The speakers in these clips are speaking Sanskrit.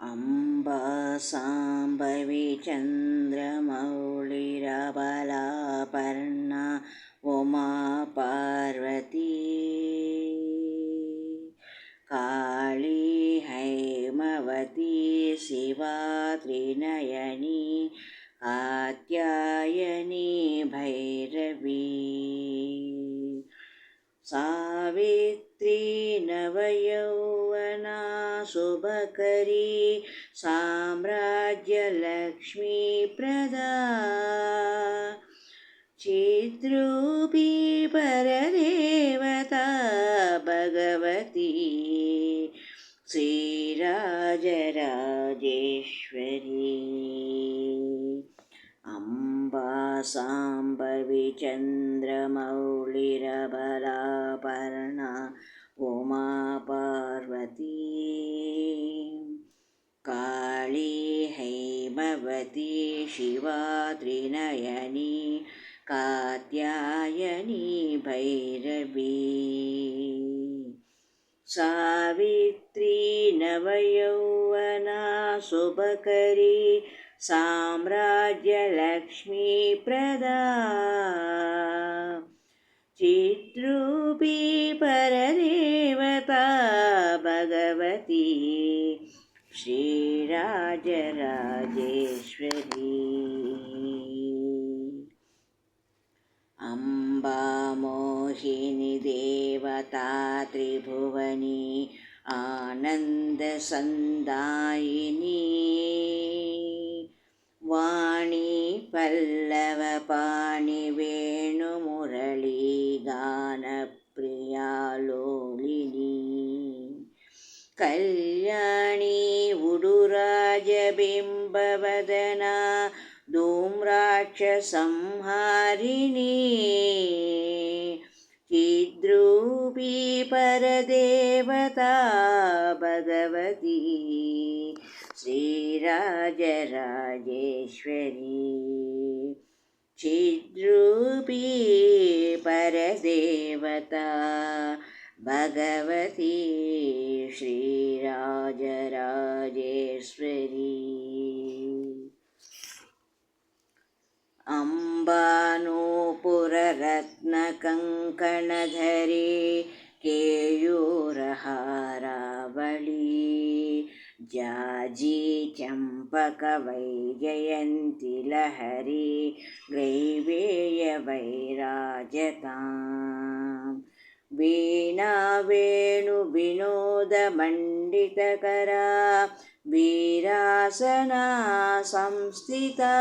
अम्बा साम्बवी चन्द्रमौळिरबलापर्णा उमा पार्वती काली हैमवती शिवा त्रिनयनी कात्यायनी भैरवी सावित्री नवयौवना शुभकरी साम्राज्यलक्ष्मीप्रदा चिद्रूपी परदेवता भगवती श्रीराजराजेश्वरी अम्बा साम्बवी चन्द्रमौळिरबलापर्णा उमा पार्वती काली हैमवती शिवा त्रिनयनी कात्यायनी भैरवी सावित्री नवयौवना शुभकरी साम्राज्यलक्ष्मीप्रदा चिद्रूपी परदेवता भगवती श्रीराजराजेश्वरी अम्बा मोहिनी देवता त्रिभुवनी आनन्दसन्दायिनी वाणी पल्लवपाणि वेणुमुरळी गानप्रिया लोलिनी कल्याणी उडुराजबिम्बवदना धूम्राक्षसंहारिणी चिद्रूपी परदेवता भगवती श्रीराजराजेश्वरी चिद्रूपी परदेवता भगवती श्रीराजराजेश्वरी अम्बा नूपुररत्नकङ्कणधरी केयूरहारावळी जाजी चम्पकवैजयन्ती लहरी ग्रैवेयवैराजताम् वीणा वेणुविनोदमण्डितकरा वीरासना संस्थिता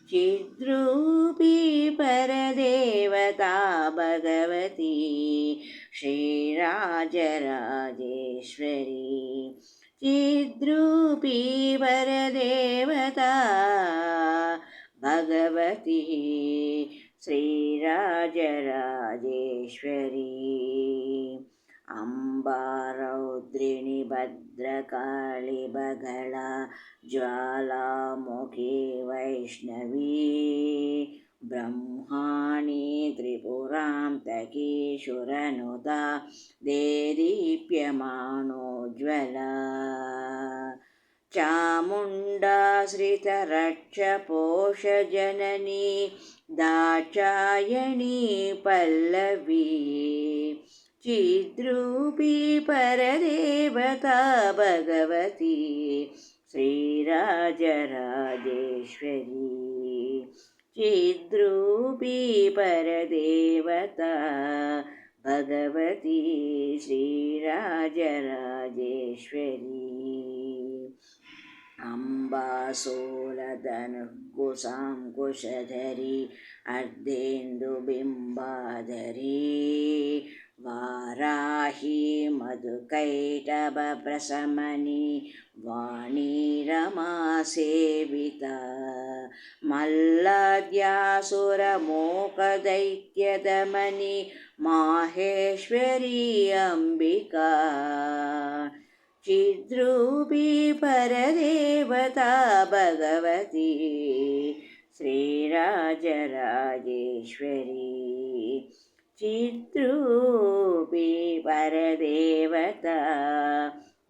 चिद्रूपी परदेवता भगवती श्रीराजराजेश्वरी चिद्रूपी परदेवता भगवती श्रीराजराजेश्वरी अम्बा रौद्रिणी भद्रकाली बगला ज्वालामुखी वैष्णवी ब्रह्माणी त्रिपुरान्तकीशुरनुता देदीप्यमानोज्ज्वला चामुण्डा श्रितरक्षपोषजननी दाक्षायणी पल्लवी चिद्रूपी परदेवता भगवती श्रीराजराजेश्वरी चिद्रूपी परदेवता भगवती श्रीराजराजेश्वरी अम्बा सोलधनुकुशाङ्कुशधरी अर्धेन्दुबिम्बाधरी वाराही मधुकैटभप्रशमनी वाणी रमासेविता मल्लाद्यासुरमोकदैत्यदमनी माहेश्वरी अम्बिका चिद्रूपी परदेवता भगवती श्रीराजराजेश्वरी चिद्रूपी परदेवता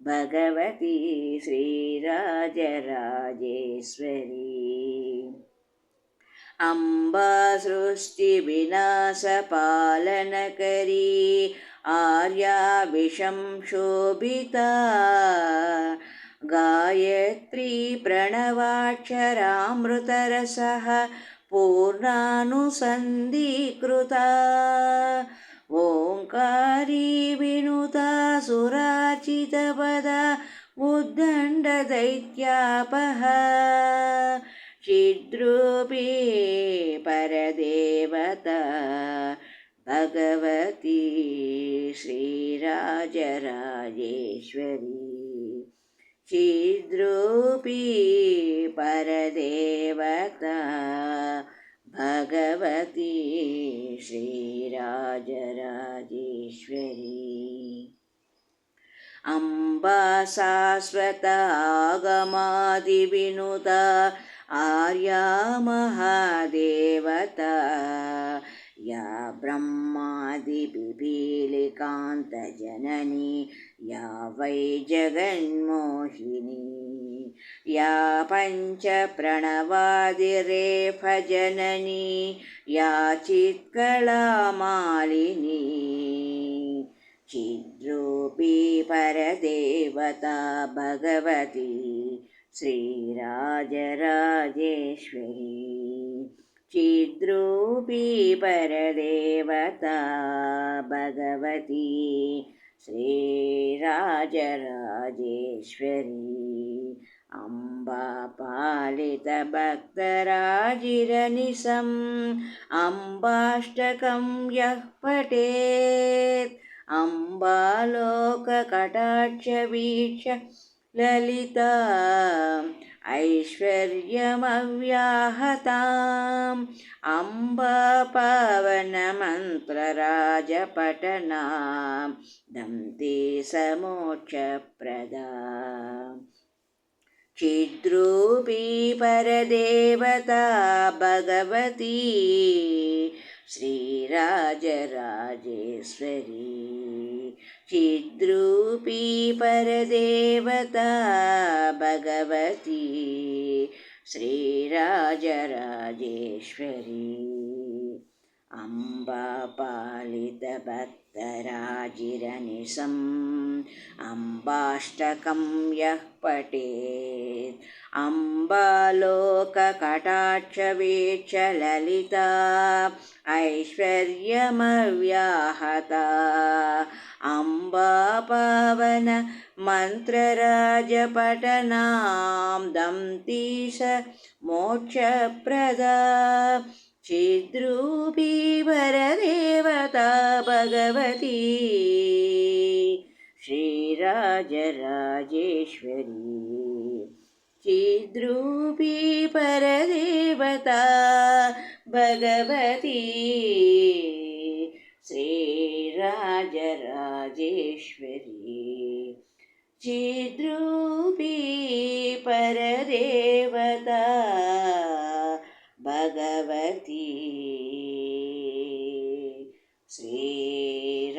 भगवती श्रीराजराजेश्वरी अम्बा सृष्टिविनाशपालनकरी आर्या विषं शोभिता गायत्री प्रणवाक्षरामृतरसः पूर्णानुसन्धीकृता ओङ्कारी विनुता सुराचितपदा उद्दण्डदैत्यापः चिद्रूपी परदेवता भगवती श्रीराजराजेश्वरी चिद्रूपी परदेवता भगवती श्रीराजराजेश्वरी अम्बा शाश्वत आगमादिविनुता आर्या महादेवता या ब्रह्मादिपिपीलिकान्तजननी या वै जगन्मोहिनी या पञ्चप्रणवादिरेफजननी या चित्कलामालिनी चिद्रूपी परदेवता भगवती श्रीराजराजेश्वरी चिद्रूपी परदेवता भगवती श्रीराजराजेश्वरी अम्बा पालितभक्तराजिरनिशम् अम्बाष्टकं यः पठेत् अम्बालोककटाक्षवीक्ष्य ललिता ऐश्वर्यमव्याहताम् अम्बा पावनमन्त्रराजपठनां दन्ति समोक्षप्रदा चिद्रूपी परदेवता भगवती श्रीराजराजेश्वरी चिद्रूपी परदेवता भगवती श्रीराजराजेश्वरी अम्बा पालितभक्तराजिरनिशम् अम्बाष्टकं यः पठेत् अम्बालोककटाक्षवीक्ष्य ऐश्वर्यमव्याहता अम्बा पावन मन्त्रराजपठनां दन्ति मोक्षप्रदा चिद्रूपी परदेवता भगवती श्रीराजराजेश्वरी चिद्रूपी परदेवता भगवती श्रीराजराजेश्वरी चिद्रूपी परदेवता भगवती श्रीराजराजेश्वरी।